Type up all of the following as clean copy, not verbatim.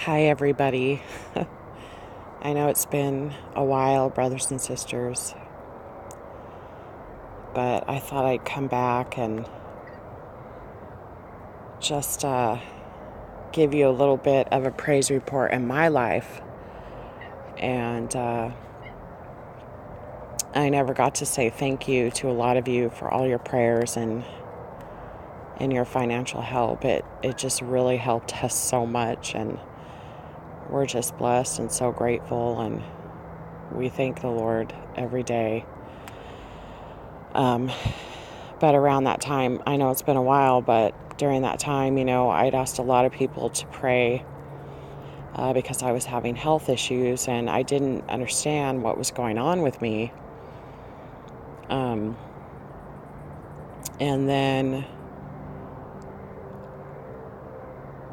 Hi, everybody. I know it's been a while, brothers and sisters, but I thought I'd come back and just give you a little bit of a praise report in my life. And I never got to say thank you to a lot of you for all your prayers and your financial help. It just really helped us so much, and we're just blessed and so grateful, and we thank the Lord every day. But around that time, I know it's been a while, but during that time, I'd asked a lot of people to pray because I was having health issues and I didn't understand what was going on with me. And then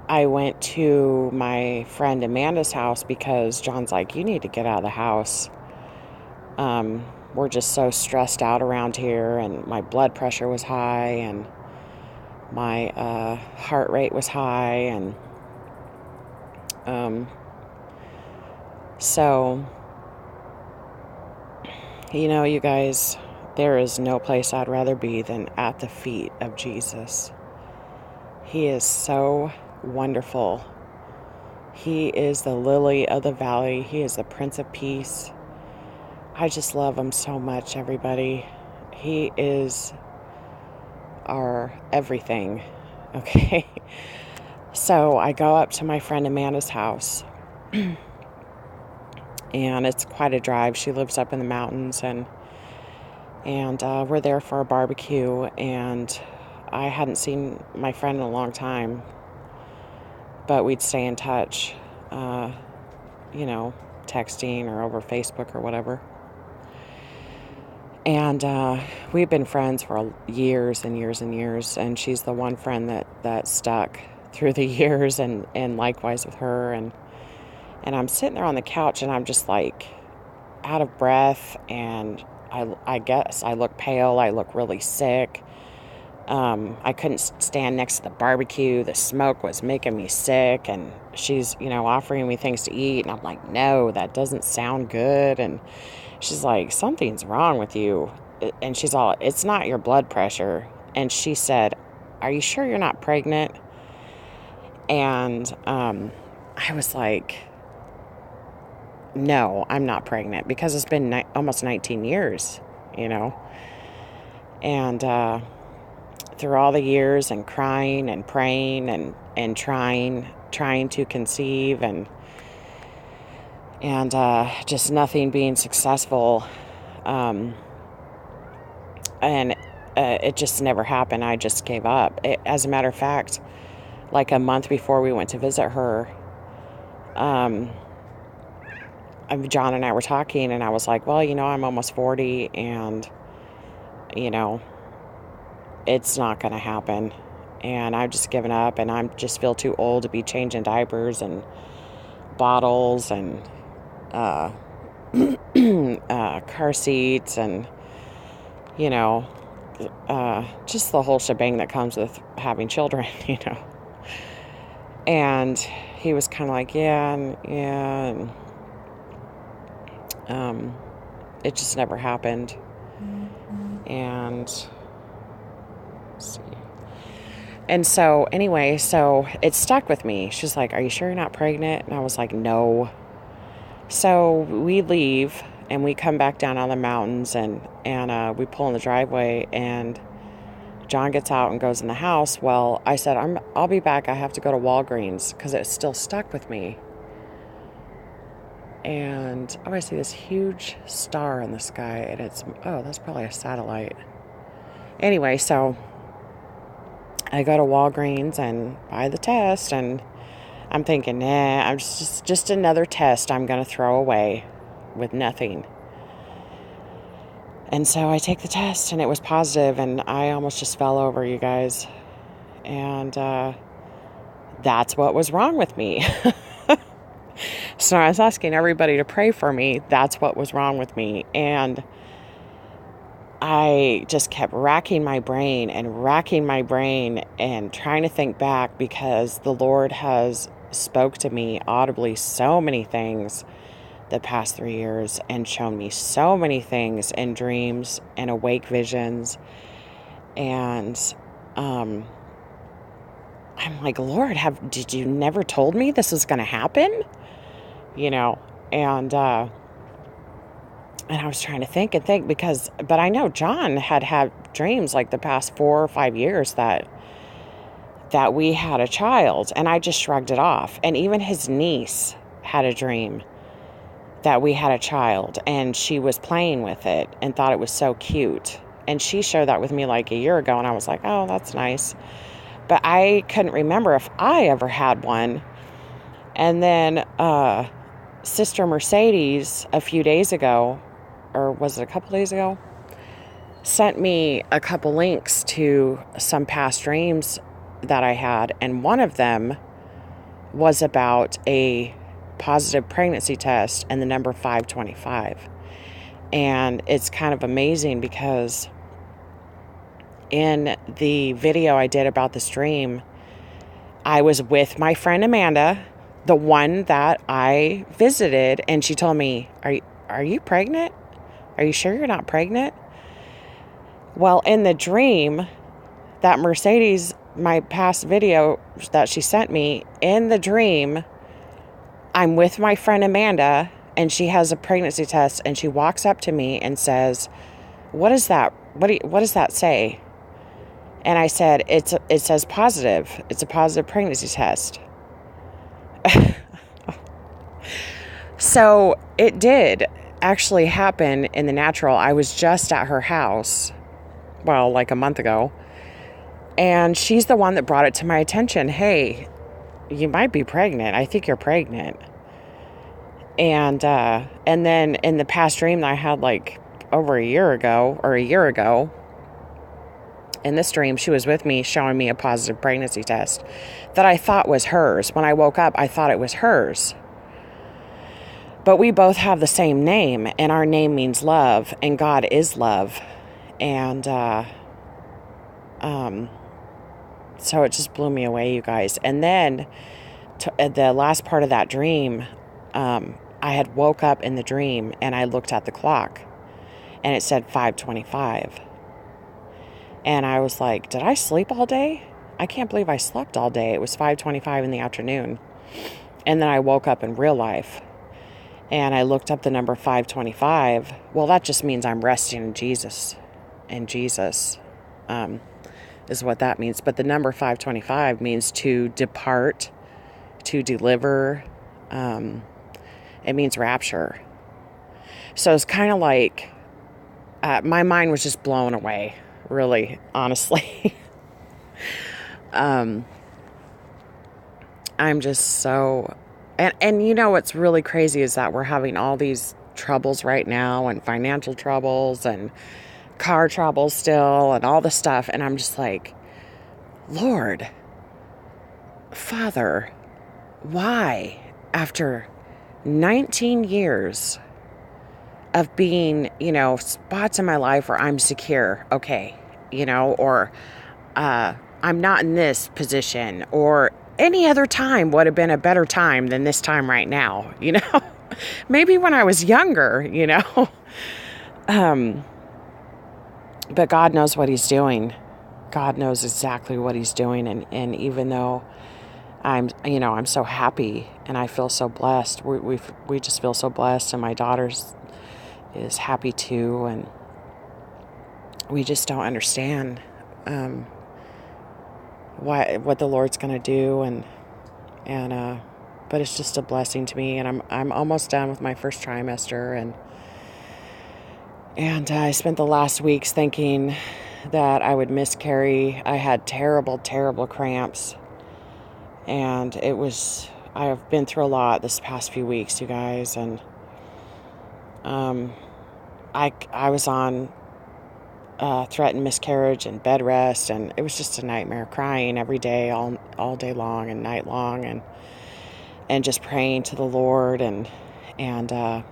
I went to my friend Amanda's house because John's like, you need to get out of the house. We're just so stressed out around here, and my blood pressure was high, and my heart rate was high, and so, you guys, there is no place I'd rather be than at the feet of Jesus. He is so wonderful. He is the lily of the valley. He is the Prince of Peace. I just love him so much, everybody. He is our everything, okay? So I go up to my friend Amanda's house, and it's quite a drive. She lives up in the mountains, and we're there for a barbecue, and I hadn't seen my friend in a long time, but we'd stay in touch, texting or over Facebook or whatever. And we've been friends for years and years and years, and she's the one friend that stuck through the years, and likewise with her. And I'm sitting there on the couch, and I'm just like out of breath, and I guess I look pale, I look really sick. I couldn't stand next to the barbecue. The smoke was making me sick, and she's, offering me things to eat, and I'm like, no, that doesn't sound good. And she's like, something's wrong with you. And she's all, it's not your blood pressure. And she said, are you sure you're not pregnant? And I was like, no, I'm not pregnant, because it's been almost 19 years, And through all the years, and crying and praying and trying to conceive, and just nothing being successful, and it just never happened. I just gave up. As a matter of fact, like a month before we went to visit her, John and I were talking, and I was like, well, I'm almost 40, and it's not going to happen, and I've just given up, and I just feel too old to be changing diapers and bottles and car seats, and just the whole shebang that comes with having children. And he was kind of like, and it just never happened. And let's see. And so anyway, so it stuck with me. She's like, are you sure you're not pregnant? And I was like, no. So we leave, and we come back down on the mountains, and we pull in the driveway, and John gets out and goes in the house. Well, I said, I'll be back. I have to go to Walgreens, because it still stuck with me. And I see this huge star in the sky, and that's probably a satellite. Anyway, so I go to Walgreens and buy the test, and I'm thinking, I'm just another test I'm going to throw away with nothing. And so I take the test, and it was positive, and I almost just fell over, you guys. And that's what was wrong with me. So I was asking everybody to pray for me. That's what was wrong with me. And I just kept racking my brain and trying to think back, because the Lord has spoke to me audibly so many things the past 3 years and shown me so many things in dreams and awake visions. And I'm like, Lord, did you never told me this was going to happen? You know, and I was trying to think but I know John had dreams like the past 4 or 5 years that we had a child, and I just shrugged it off. And even his niece had a dream that we had a child, and she was playing with it and thought it was so cute. And she shared that with me like a year ago, and I was like, oh, that's nice. But I couldn't remember if I ever had one. And then Sister Mercedes a few days ago, or was it a couple days ago, sent me a couple links to some past dreams that I had, and one of them was about a positive pregnancy test and the number 525. And it's kind of amazing because in the video I did about this dream, I was with my friend Amanda, the one that I visited, and she told me, are you pregnant? Are you sure you're not pregnant? Well, in the dream, that Mercedes, my past video that she sent me, in the dream, I'm with my friend Amanda, and she has a pregnancy test, and she walks up to me and says, what is that? What does that say? And I said, it says positive. It's a positive pregnancy test. So it did actually happen in the natural. I was just at her house, well, like a month ago, and she's the one that brought it to my attention. Hey, you might be pregnant. I think you're pregnant. And then in the past dream that I had like over a year ago, in this dream, she was with me showing me a positive pregnancy test that I thought was hers. When I woke up, I thought it was hers. But we both have the same name, and our name means love, and God is love. And so it just blew me away, you guys. And then the last part of that dream, I had woke up in the dream, and I looked at the clock, and it said 5:25. And I was like, did I sleep all day? I can't believe I slept all day. It was 5:25 in the afternoon. And then I woke up in real life, and I looked up the number 5:25. Well, that just means I'm resting in Jesus. And Jesus is what that means. But the number 5:25 means to depart, to deliver. It means rapture. So it's kind of like my mind was just blown away. Really, honestly. I'm just so, and you know what's really crazy is that we're having all these troubles right now, and financial troubles and car troubles still, and all this stuff, and I'm just like, Lord, Father, why, after 19 years of being, spots in my life where I'm secure, okay, or I'm not in this position, or any other time would have been a better time than this time right now, maybe when I was younger, but God knows what he's doing. God knows exactly what he's doing. And even though I'm so happy and I feel so blessed, we just feel so blessed, and my daughter's is happy too, and we just don't understand what the Lord's going to do, and but it's just a blessing to me, and I'm almost done with my first trimester, and I spent the last weeks thinking that I would miscarry. I had terrible cramps, and I've been through a lot this past few weeks, you guys, and I was on threatened miscarriage and bed rest, and it was just a nightmare, crying every day, all day long and night long, and just praying to the Lord, and I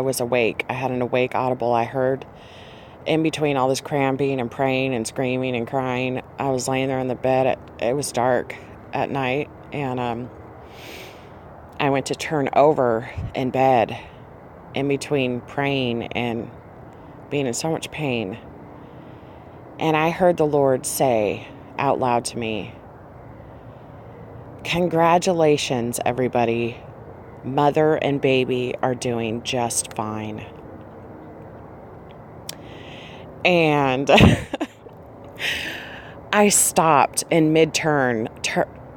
was awake. I had an awake audible. I heard in between all this cramping and praying and screaming and crying, I was laying there in the bed. It was dark at night, and I went to turn over in bed in between praying and being in so much pain. And I heard the Lord say out loud to me, "Congratulations, everybody. Mother and baby are doing just fine." And I stopped in mid-turn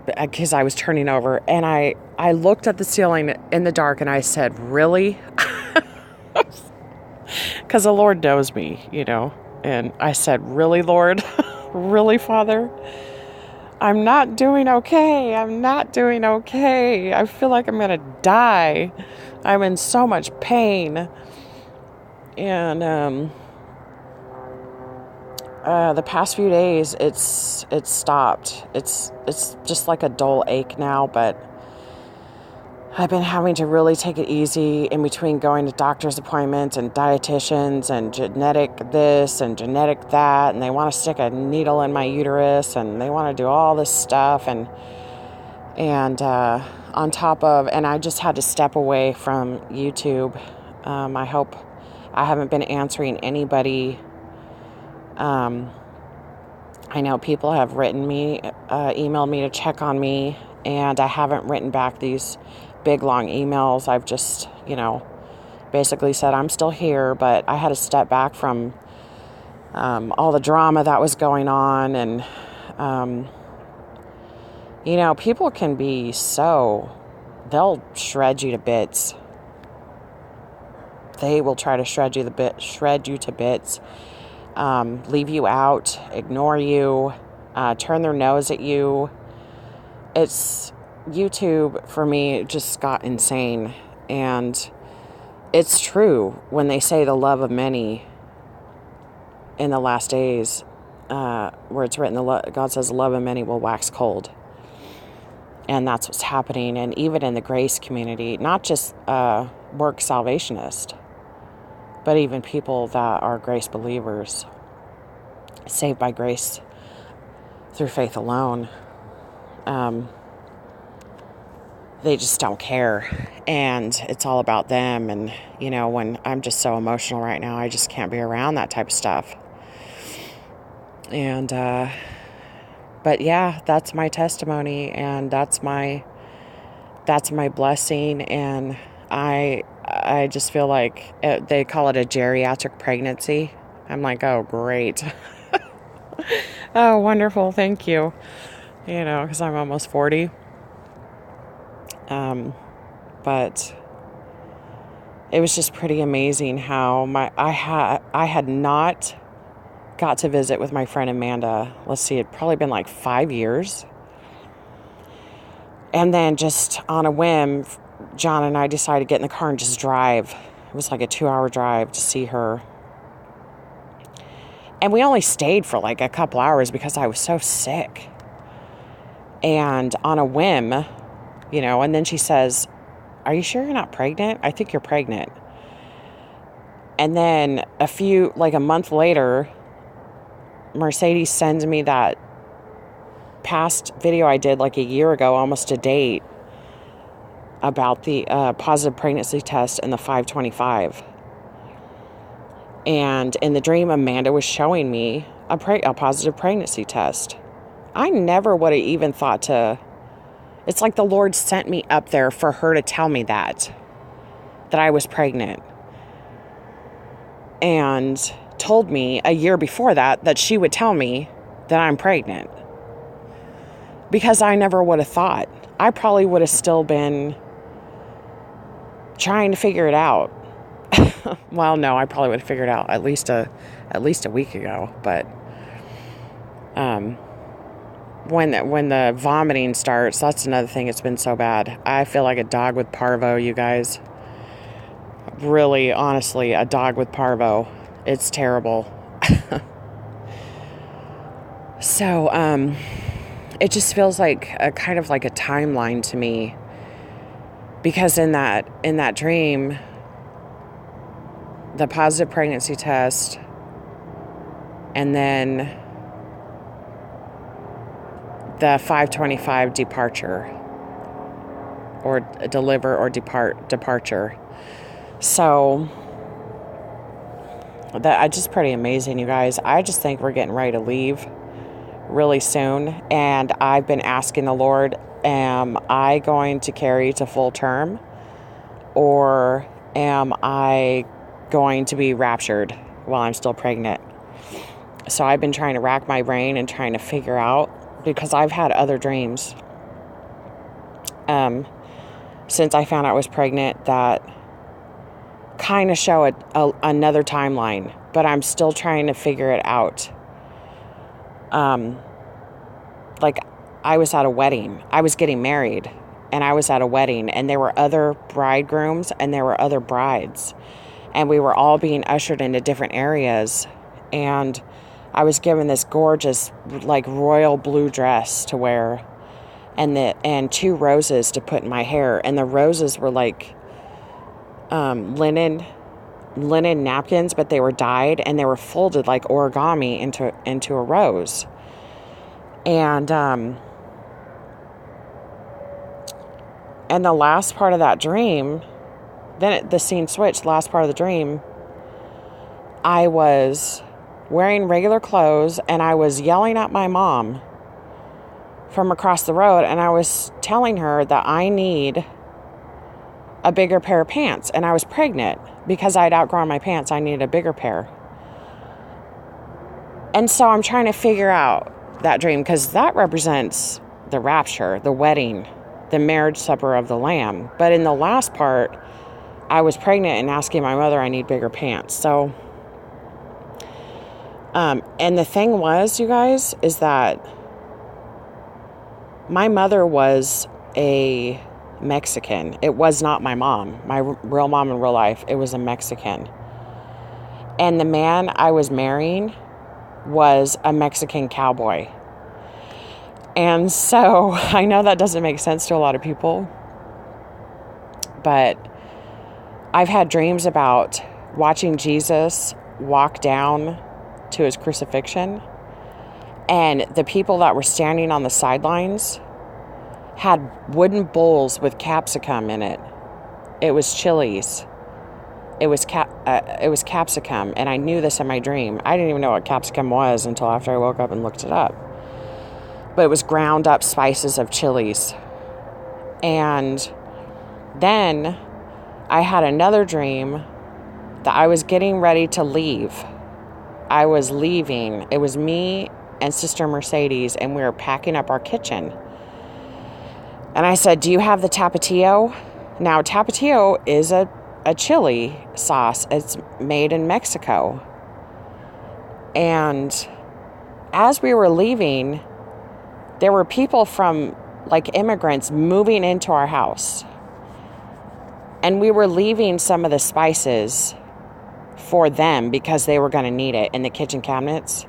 because I was turning over, and I looked at the ceiling in the dark and I said, "Really?" Because the Lord knows me, And I said, "Really, Lord? Really, Father? I'm not doing okay. I'm not doing okay. I feel like I'm going to die. I'm in so much pain." And the past few days, it's stopped. It's just like a dull ache now, but I've been having to really take it easy in between going to doctor's appointments and dietitians and genetic this and genetic that, and they want to stick a needle in my uterus, and they want to do all this stuff, and on top of, and I just had to step away from YouTube. I hope I haven't been answering anybody. I know people have written me, emailed me to check on me, and I haven't written back these big, long emails. I've just, basically said I'm still here, but I had to step back from all the drama that was going on. And, people can be they'll shred you to bits. They will try to shred you to bits. Leave you out, ignore you, turn their nose at you. It's YouTube for me just got insane. And it's true when they say the love of many in the last days, where it's written, God says the love of many will wax cold. And that's what's happening. And even in the grace community, not just work salvationists, but even people that are grace believers, saved by grace through faith alone, they just don't care, and it's all about them. And when I'm just so emotional right now, I just can't be around that type of stuff. And but yeah, that's my testimony, and that's my blessing. And I just feel like they call it a geriatric pregnancy. I'm like, oh, great. Oh, wonderful. Thank you. Because I'm almost 40. But it was just pretty amazing how I had not got to visit with my friend Amanda. Let's see, it'd probably been like 5 years. And then just on a whim, John and I decided to get in the car and just drive. It was like a 2-hour drive to see her. And we only stayed for like a couple hours because I was so sick. And on a whim, and then she says, "Are you sure you're not pregnant? I think you're pregnant." And then a month later, Mercedes sends me that past video I did like a year ago, almost to date, about the positive pregnancy test and the 525. And in the dream, Amanda was showing me a positive pregnancy test. I never would have even thought to... It's like the Lord sent me up there for her to tell me that I was pregnant. And told me a year before that she would tell me that I'm pregnant. Because I never would have thought. I probably would have still been trying to figure it out. Well, no, I probably would have figured it out at least a week ago. But when the vomiting starts, that's another thing. It's been so bad. I feel like a dog with parvo, you guys. Really, honestly, a dog with parvo. It's terrible. So, it just feels like a kind of like a timeline to me, because in that dream, the positive pregnancy test, and then the 5:25 departure, or deliver or departure. So that's just pretty amazing, you guys. I just think we're getting ready to leave really soon, and I've been asking the Lord, am I going to carry to full term, or am I going to be raptured while I'm still pregnant? So I've been trying to rack my brain and trying to figure out, because I've had other dreams since I found out I was pregnant that kind of show another timeline, but I'm still trying to figure it out. Like, I was at a wedding. I was getting married, and I was at a wedding, and there were other bridegrooms and there were other brides, and we were all being ushered into different areas, and I was given this gorgeous, like, royal blue dress to wear, and 2 roses to put in my hair, and the roses were like linen napkins, but they were dyed, and they were folded like origami into a rose. And the last part of that dream, then the scene switched. Last part of the dream, I was wearing regular clothes, and I was yelling at my mom from across the road, and I was telling her that I need a bigger pair of pants, and I was pregnant. Because I'd outgrown my pants, I needed a bigger pair. And so I'm trying to figure out that dream, because that represents the rapture, the wedding, the marriage supper of the Lamb. But in the last part, I was pregnant and asking my mother, I need bigger pants. So, and the thing was, you guys, is that my mother was a Mexican. It was not my mom, my real mom in real life. It was a Mexican. And the man I was marrying was a Mexican cowboy. And so I know that doesn't make sense to a lot of people, but I've had dreams about watching Jesus walk down to his crucifixion, and the people that were standing on the sidelines had wooden bowls with capsicum in it. It was chilies. It was capsicum, and I knew this in my dream. I didn't even know what capsicum was until after I woke up and looked it up. But it was ground up spices of chilies. And then I had another dream that I was getting ready to leave. I was leaving. It was me and Sister Mercedes, and we were packing up our kitchen. And I said, do you have the Tapatio? Now, Tapatio is a chili sauce. It's made in Mexico. And as we were leaving, there were people from, like, immigrants moving into our house. And we were leaving some of the spices for them because they were going to need it in the kitchen cabinets.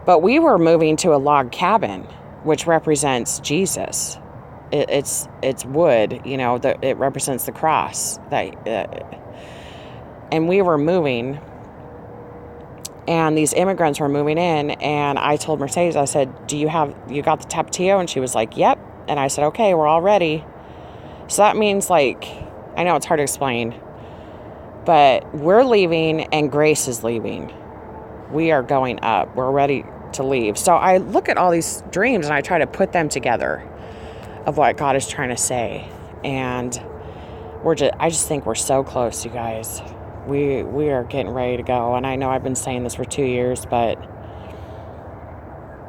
But we were moving to a log cabin, which represents Jesus. It's wood, you know, it represents the cross. And we were moving, and these immigrants were moving in, and I told Mercedes, I said, you got the Tapatio? And she was like, yep. And I said, okay, we're all ready. So that means, like, I know it's hard to explain, but we're leaving and Grace is leaving. We are going up. We're ready to leave. So I look at all these dreams and I try to put them together of what God is trying to say. And I just think we're so close, you guys. We are getting ready to go. And I know I've been saying this for 2 years, but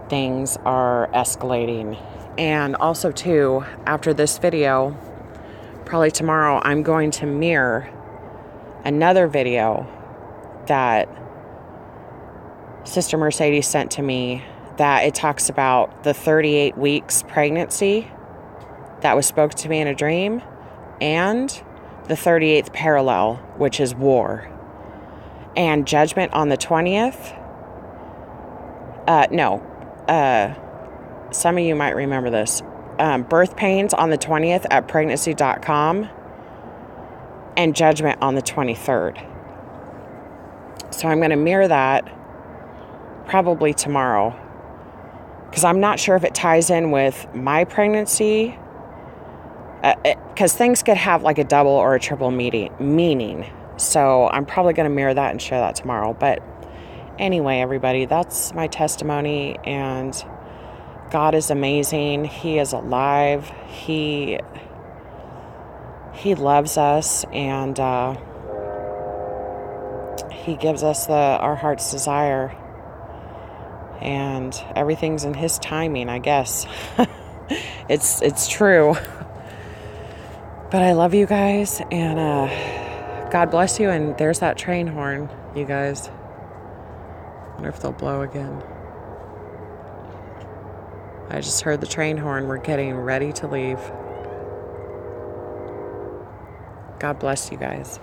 things are escalating. And also, too, after this video, probably tomorrow, I'm going to mirror another video that Sister Mercedes sent to me, that it talks about the 38 weeks pregnancy that was spoken to me in a dream, and the 38th parallel, which is war, and judgment on the 20th. Some of you might remember this. Birth pains on the 20th at pregnancy.com, and judgment on the 23rd. So I'm going to mirror that probably tomorrow, because I'm not sure if it ties in with my pregnancy, because things could have like a double or a triple meaning. So I'm probably going to mirror that and share that tomorrow. But anyway, everybody, that's my testimony, and God is amazing. He is alive. He loves us, and He gives us our heart's desire, and everything's in His timing, I guess. It's true. But I love you guys, and God bless you. And there's that train horn, you guys. I wonder if they'll blow again. I just heard the train horn. We're getting ready to leave. God bless you guys.